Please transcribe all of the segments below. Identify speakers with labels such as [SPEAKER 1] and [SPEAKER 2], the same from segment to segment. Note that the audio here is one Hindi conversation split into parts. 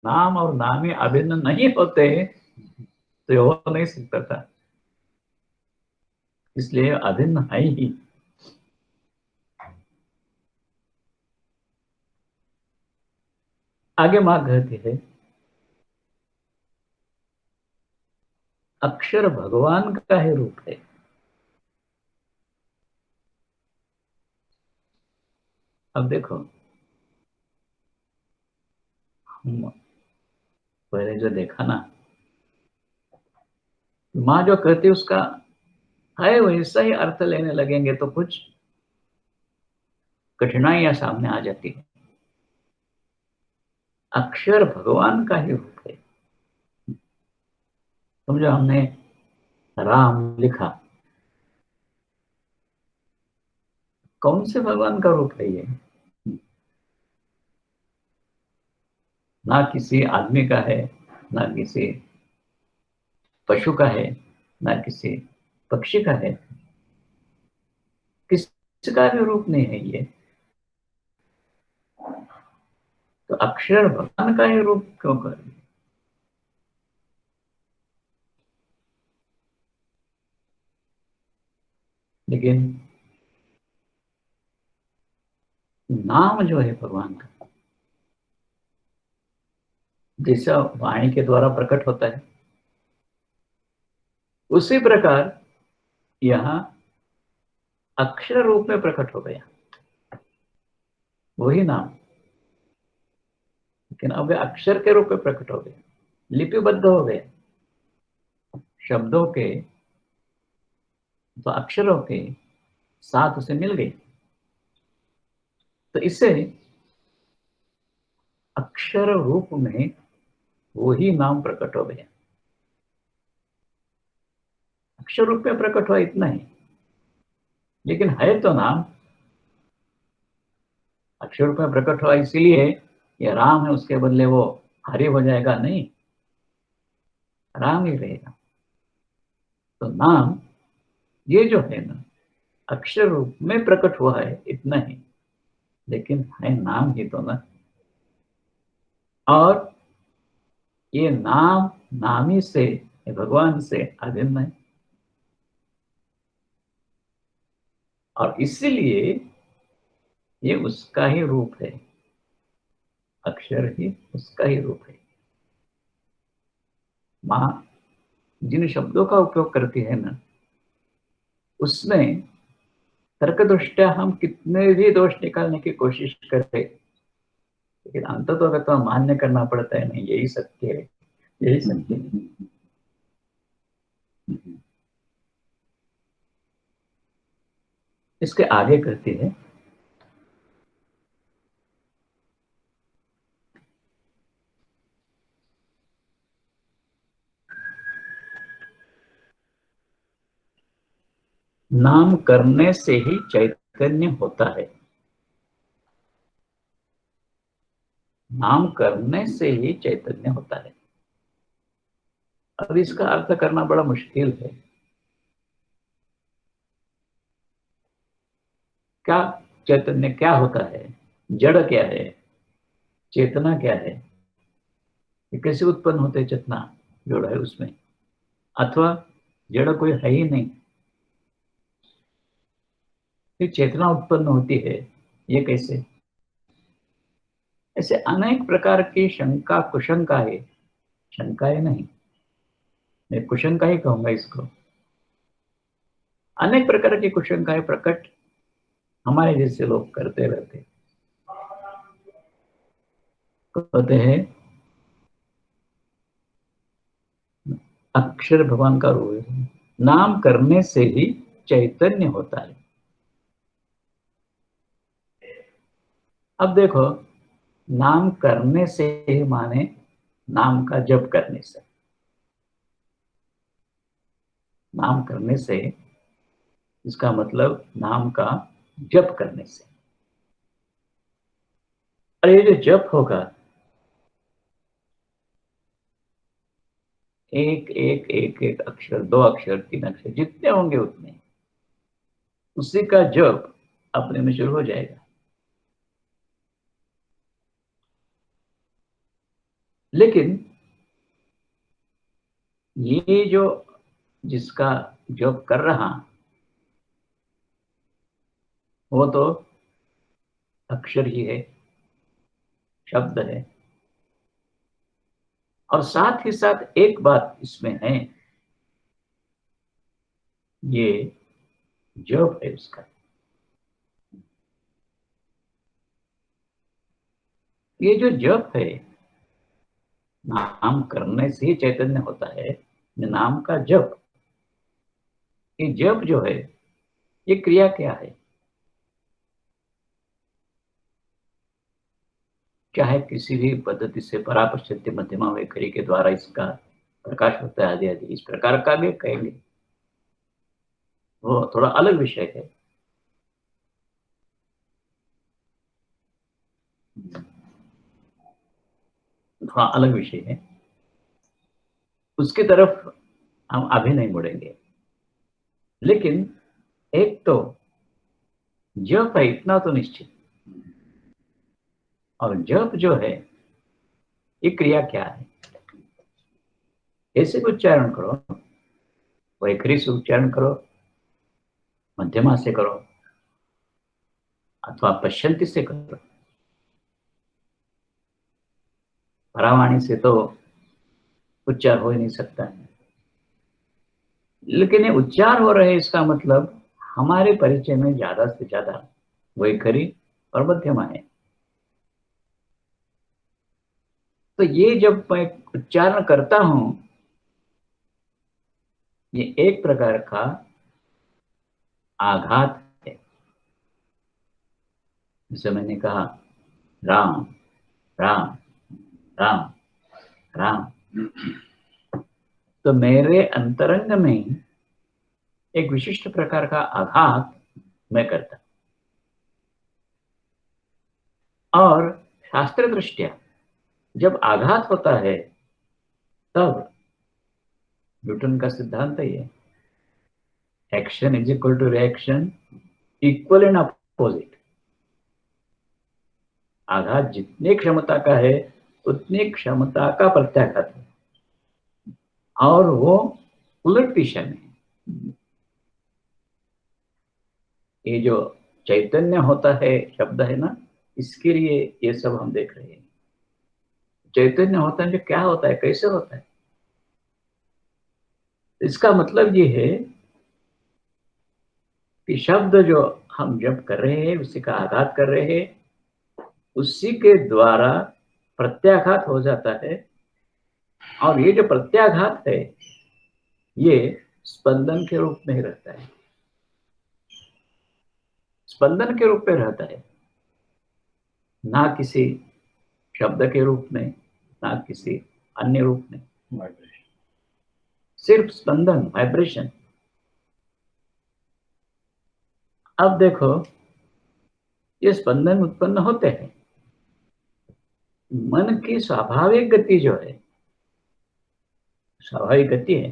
[SPEAKER 1] नाम और नामी अभिन्न नहीं होते तो ये हो नहीं सकता था, इसलिए अभिन्न है ही। आगे मां कहती है, अक्षर भगवान का ही रूप है। अब देखो, हम पहले जो देखा ना, माँ जो कहती है उसका है वैसा ही अर्थ लेने लगेंगे तो कुछ कठिनाइयां सामने आ जाती है। अक्षर भगवान का ही रूप है। समझो, हमने राम लिखा, कौन से भगवान का रूप है ये? ना किसी आदमी का है, ना किसी पशु का है, ना किसी पक्षी का है, किसका भी रूप नहीं है ये। तो अक्षर भगवान का ही रूप क्यों कर? लेकिन नाम जो है भगवान का, जैसा वाणी के द्वारा प्रकट होता है, उसी प्रकार यहाँ अक्षर रूप में प्रकट हो गया वही नाम। लेकिन अब वे अक्षर के रूप में प्रकट हो गए, लिपिबद्ध हो गए, शब्दों के तो अक्षरों के साथ उसे मिल गई। तो इससे अक्षर रूप में वही नाम प्रकट हो गया। अक्षर रूप में प्रकट हुआ इतना ही, लेकिन है तो नाम। अक्षर रूप में प्रकट हुआ इसीलिए ये राम है, उसके बदले वो हरि हो जाएगा नहीं, राम ही रहेगा। तो नाम ये जो है ना, अक्षर रूप में प्रकट हुआ है इतना ही, लेकिन है नाम ही तो ना। और ये नाम नामी से, भगवान से अभिन्न है, और इसीलिए ये उसका ही रूप है। अक्षर ही उसका ही रूप है। माँ जिन शब्दों का उपयोग करती है ना, उसमें तर्क दृष्टया हम कितने भी दोष निकालने की कोशिश करें, लेकिन अंत तो अगर तो मान्य करना पड़ता है, नहीं यही सत्य है, यही सत्य है। इसके आगे कहती है, नाम करने से ही चैतन्य होता है। नाम करने से ही चैतन्य होता है। अब इसका अर्थ करना बड़ा मुश्किल है। क्या चैतन्य क्या होता है? जड़ क्या है? चेतना क्या है? ये कैसे उत्पन्न होते हैं? चेतना जोड़ है उसमें, अथवा जड़ कोई है ही नहीं, फिर चेतना उत्पन्न होती है, ये कैसे? ऐसे अनेक प्रकार की शंका कुशंका है। शंकाएं नहीं, मैं कुशंका ही कहूंगा इसको। अनेक प्रकार की कुशंकाएं प्रकट हमारे जैसे लोग करते रहते। कहते हैं अक्षर भगवान का रूप है, नाम करने से ही चैतन्य होता है। अब देखो, नाम करने से ही माने नाम का जप करने से। नाम करने से इसका मतलब नाम का जप करने से। और ये जो जप होगा, एक एक एक एक अक्षर, दो अक्षर, तीन अक्षर, जितने होंगे उतने, उसी का जप अपने में शुरू हो जाएगा। लेकिन ये जो जिसका जॉब कर रहा वो तो अक्षर ही है, शब्द है। और साथ ही साथ एक बात इसमें है, ये जॉब है उसका। ये जो जप है, नाम करने से ही चैतन्य होता है। नाम का जप, ये जप जो है, ये क्रिया क्या है? चाहे किसी भी पद्धति से परापश्चित्य मध्यमा वैखरी के द्वारा इसका प्रकाश होता है, आदि आदि इस प्रकार का भी कहेंगे, वो थोड़ा अलग विषय है। थोड़ा अलग विषय है, उसकी तरफ हम अभी नहीं मुड़ेंगे। लेकिन एक तो जप है, इतना तो निश्चित। और जप जो है, ये क्रिया क्या है? ऐसे उच्चारण करो, वैखरी से उच्चारण करो, मध्यमा से करो, अथवा पश्यंती से करो। परावाणी से तो उच्चार हो ही नहीं सकता है। लेकिन ये उच्चार हो रहे, इसका मतलब हमारे परिचय में ज्यादा से ज्यादा वैखरी और मध्यमा है। तो ये जब मैं उच्चारण करता हूं, ये एक प्रकार का आघात है। जैसे मैंने कहा, राम राम राम राम, तो मेरे अंतरंग में एक विशिष्ट प्रकार का आघात मैं करता। और शास्त्र दृष्टिया जब आघात होता है, तब न्यूटन का सिद्धांत ही है, action is equal to reaction, equal and opposite. आघात जितनी क्षमता का है, उतनी क्षमता का प्रत्याघात है, और वो उलट दिशा में है। ये जो चैतन्य होता है, शब्द है ना, इसके लिए ये सब हम देख रहे हैं। चैतन्य होता है जो क्या होता है, कैसे होता है? इसका मतलब ये है कि शब्द जो हम जप कर रहे हैं, उसी का आघात कर रहे हैं, उसी के द्वारा प्रत्याघात हो जाता है। और ये जो प्रत्याघात है, ये स्पंदन के रूप में ही रहता है, स्पंदन के रूप में रहता है, ना किसी शब्द के रूप में, ना किसी अन्य रूप में। सिर्फ स्पंदन, वाइब्रेशन। अब देखो, ये स्पंदन उत्पन्न होते हैं, मन की स्वाभाविक गति जो है, स्वाभाविक गति है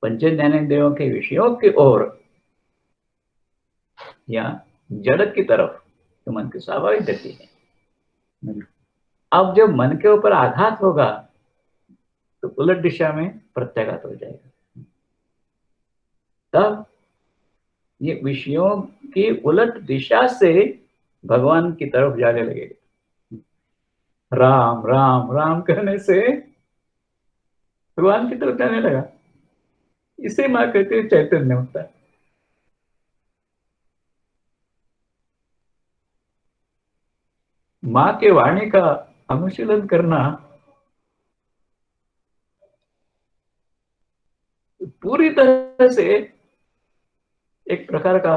[SPEAKER 1] पंच ज्ञानेंद्रियों के विषयों की ओर या जड़ की तरफ, तो मन की स्वाभाविक गति है। अब जब मन के ऊपर आघात होगा, तो उलट दिशा में प्रत्याघात हो जाएगा। तब ये विषयों की उलट दिशा से भगवान की तरफ जाने लगेगा। राम राम राम कहने से भगवान की तरफ जाने लगा। इसे मां कहते हैं चैतन्य होता है। मां के वाणी का अनुशीलन करना पूरी तरह से एक प्रकार का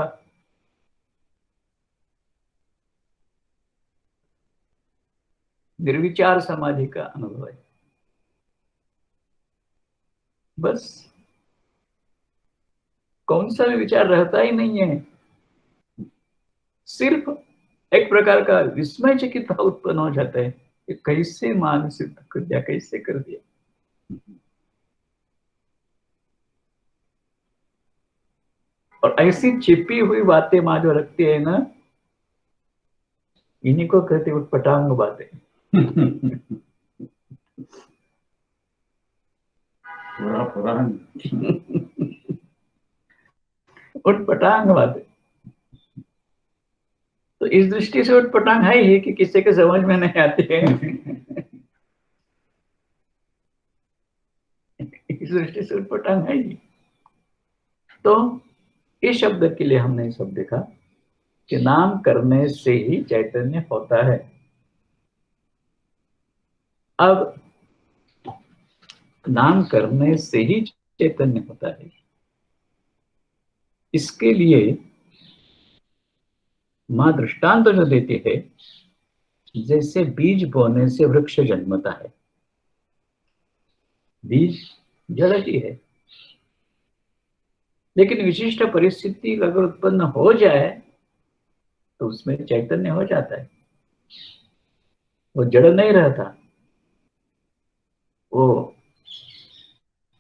[SPEAKER 1] निर्विचार समाधि का अनुभव है। बस कौन सा भी विचार रहता ही नहीं है, सिर्फ एक प्रकार का विस्मय चकित भाव उत्पन्न हो जाता है कि कैसे मां ने सिद्ध कर दिया, कैसे कर दिया। और ऐसी छिपी हुई बातें मां जो रखती है ना, इन्हीं को कहते उटपटांग बातें।
[SPEAKER 2] पूरा पुराण।
[SPEAKER 1] उटपटांग बात। तो इस दृष्टि से उटपटांग है ही कि किसी के समझ में नहीं आती है। इस दृष्टि से उटपटांग है ही। तो इस शब्द के लिए हमने सब देखा कि नाम करने से ही चैतन्य होता है। अब नाम करने से ही चैतन्य होता है, इसके लिए मां दृष्टांत जो देती है, जैसे बीज बोने से वृक्ष जन्मता है। बीज जड़ ही है, लेकिन विशिष्ट परिस्थिति अगर उत्पन्न हो जाए तो उसमें चैतन्य हो जाता है। वो जड़ नहीं रहता, वो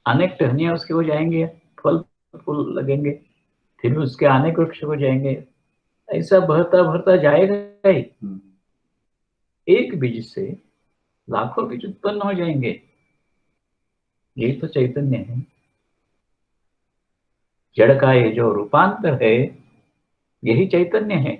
[SPEAKER 1] अनेक टहनियां उसके हो जाएंगे, फल फूल लगेंगे, फिर उसके अनेक वृक्ष हो जाएंगे, ऐसा बढ़ता बढ़ता जाएगा ही। एक बीज से लाखों बीज उत्पन्न हो जाएंगे। यही तो चैतन्य है। जड़ का ये जो रूपांतर है, यही चैतन्य है।